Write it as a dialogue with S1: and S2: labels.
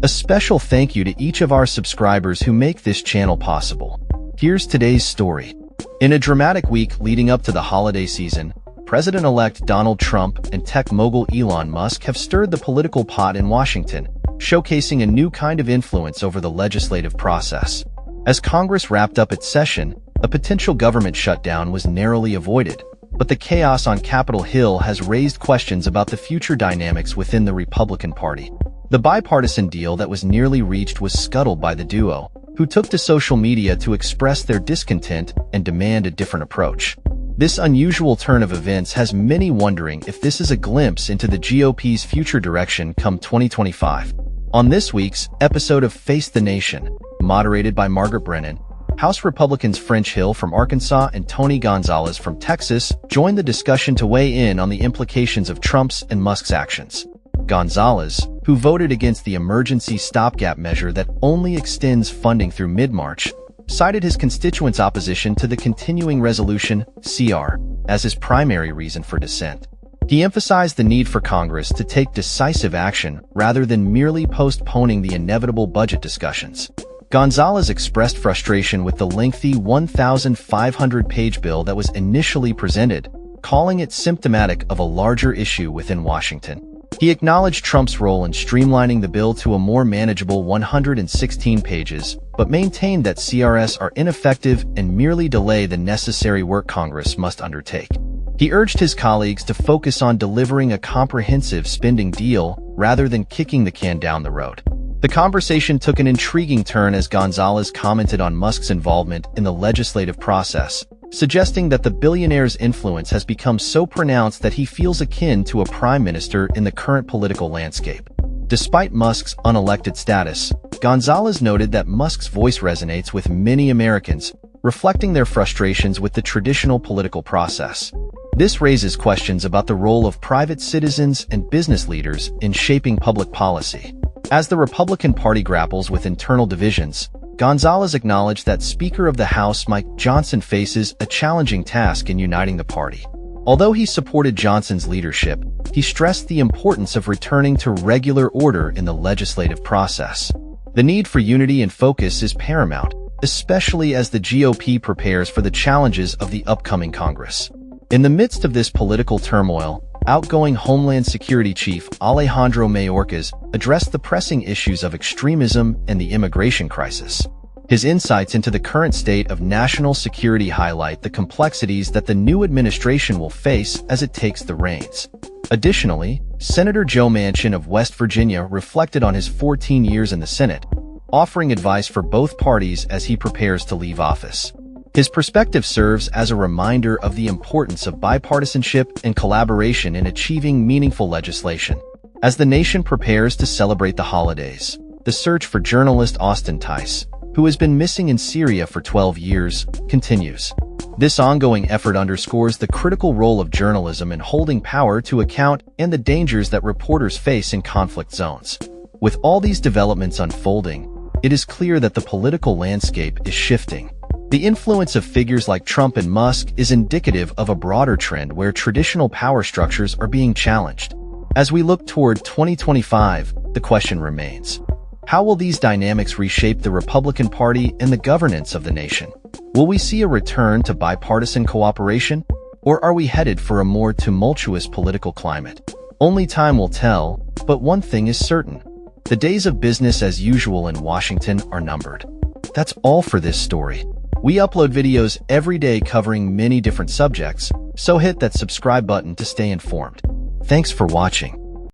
S1: A special thank you to each of our subscribers who make this channel possible. Here's today's story. In a dramatic week leading up to the holiday season, President-elect Donald Trump and tech mogul Elon Musk have stirred the political pot in Washington, showcasing a new kind of influence over the legislative process. As Congress wrapped up its session, a potential government shutdown was narrowly avoided, but the chaos on Capitol Hill has raised questions about the future dynamics within the Republican Party. The bipartisan deal that was nearly reached was scuttled by the duo, who took to social media to express their discontent and demand a different approach. This unusual turn of events has many wondering if this is a glimpse into the GOP's future direction come 2025. On this week's episode of Face the Nation, moderated by Margaret Brennan, House Republicans French Hill from Arkansas and Tony Gonzalez from Texas joined the discussion to weigh in on the implications of Trump's and Musk's actions. Gonzalez, who voted against the emergency stopgap measure that only extends funding through mid-March, cited his constituents' opposition to the Continuing Resolution, CR, as his primary reason for dissent. He emphasized the need for Congress to take decisive action rather than merely postponing the inevitable budget discussions. Gonzalez expressed frustration with the lengthy 1,500-page bill that was initially presented, calling it symptomatic of a larger issue within Washington. He acknowledged Trump's role in streamlining the bill to a more manageable 116 pages, but maintained that CRS are ineffective and merely delay the necessary work Congress must undertake. He urged his colleagues to focus on delivering a comprehensive spending deal rather than kicking the can down the road. The conversation took an intriguing turn as Gonzalez commented on Musk's involvement in the legislative process, suggesting that the billionaire's influence has become so pronounced that he feels akin to a prime minister in the current political landscape. Despite Musk's unelected status, Gonzalez noted that Musk's voice resonates with many Americans, reflecting their frustrations with the traditional political process. This raises questions about the role of private citizens and business leaders in shaping public policy. As the Republican Party grapples with internal divisions, Gonzalez acknowledged that Speaker of the House Mike Johnson faces a challenging task in uniting the party. Although he supported Johnson's leadership, he stressed the importance of returning to regular order in the legislative process. The need for unity and focus is paramount, especially as the GOP prepares for the challenges of the upcoming Congress. In the midst of this political turmoil, outgoing Homeland Security Chief Alejandro Mayorkas addressed the pressing issues of extremism and the immigration crisis. His insights into the current state of national security highlight the complexities that the new administration will face as it takes the reins. Additionally, Senator Joe Manchin of West Virginia reflected on his 14 years in the Senate, offering advice for both parties as he prepares to leave office. His perspective serves as a reminder of the importance of bipartisanship and collaboration in achieving meaningful legislation. As the nation prepares to celebrate the holidays, the search for journalist Austin Tice, who has been missing in Syria for 12 years, continues. This ongoing effort underscores the critical role of journalism in holding power to account and the dangers that reporters face in conflict zones. With all these developments unfolding, it is clear that the political landscape is shifting. The influence of figures like Trump and Musk is indicative of a broader trend where traditional power structures are being challenged. As we look toward 2025, the question remains: how will these dynamics reshape the Republican Party and the governance of the nation? Will we see a return to bipartisan cooperation, or are we headed for a more tumultuous political climate? Only time will tell, but one thing is certain: the days of business as usual in Washington are numbered. That's all for this story. We upload videos every day covering many different subjects, so hit that subscribe button to stay informed. Thanks for watching.